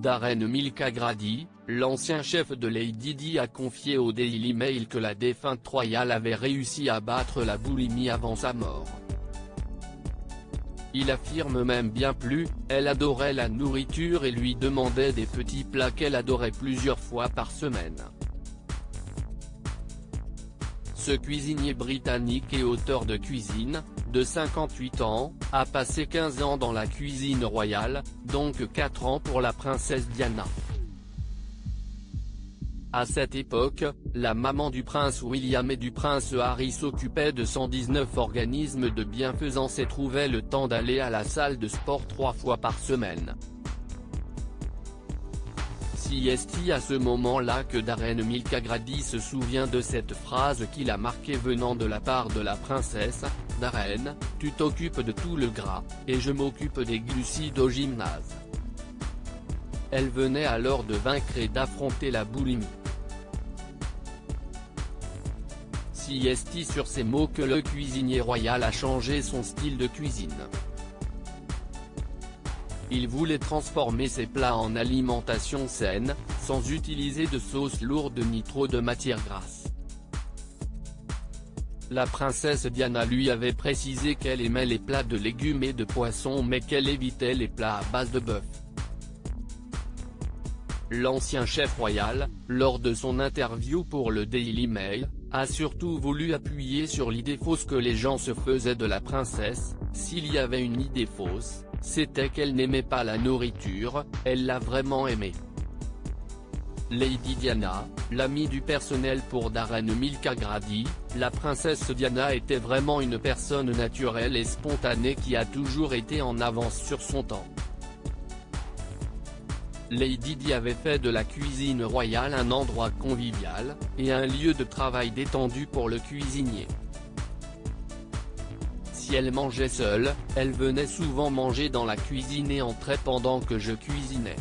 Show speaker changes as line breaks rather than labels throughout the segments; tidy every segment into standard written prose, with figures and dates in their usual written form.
Darren Milka Grady, l'ancien chef de Lady Di a confié au Daily Mail que la défunte royale avait réussi à battre la boulimie avant sa mort. Il affirme même bien plus, elle adorait la nourriture et lui demandait des petits plats qu'elle adorait plusieurs fois par semaine. Ce cuisinier britannique et auteur de cuisine, de 58 ans, a passé 15 ans dans la cuisine royale, donc 4 ans pour la princesse Diana. À cette époque, la maman du prince William et du prince Harry s'occupait de 119 organismes de bienfaisance et trouvait le temps d'aller à la salle de sport 3 fois par semaine. C'est à ce moment-là que Darren Milka Grady se souvient de cette phrase qu'il a marquée venant de la part de la princesse: « Darren, tu t'occupes de tout le gras, et je m'occupe des glucides au gymnase ». Elle venait alors de vaincre et d'affronter la boulimie. C'est sur ces mots que le cuisinier royal a changé son style de cuisine. Il voulait transformer ses plats en alimentation saine, sans utiliser de sauce lourde ni trop de matière grasse. La princesse Diana lui avait précisé qu'elle aimait les plats de légumes et de poissons mais qu'elle évitait les plats à base de bœuf. L'ancien chef royal, lors de son interview pour le Daily Mail, a surtout voulu appuyer sur l'idée fausse que les gens se faisaient de la princesse. S'il y avait une idée fausse, c'était qu'elle n'aimait pas la nourriture, elle l'a vraiment aimée. Lady Diana, l'amie du personnel pour Darren Milka Grady, la princesse Diana était vraiment une personne naturelle et spontanée qui a toujours été en avance sur son temps. Lady Di avait fait de la cuisine royale un endroit convivial, et un lieu de travail détendu pour le cuisinier. Si elle mangeait seule, elle venait souvent manger dans la cuisine et entrait pendant que je cuisinais.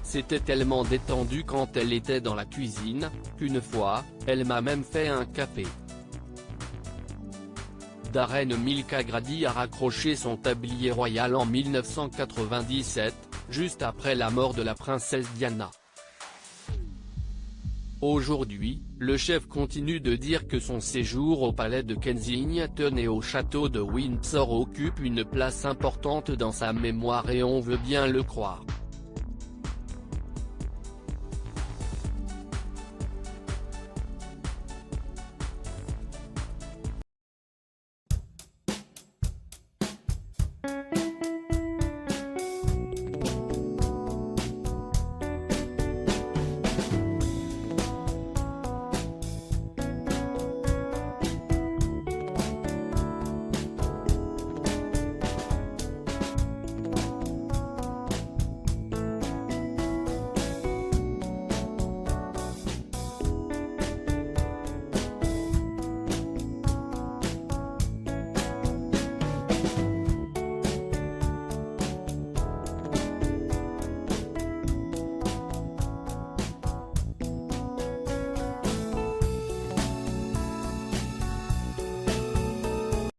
C'était tellement détendu quand elle était dans la cuisine, qu'une fois, elle m'a même fait un café. Darren Milka Grady a raccroché son tablier royal en 1997, juste après la mort de la princesse Diana. Aujourd'hui, le chef continue de dire que son séjour au palais de Kensington et au château de Windsor occupe une place importante dans sa mémoire et on veut bien le croire.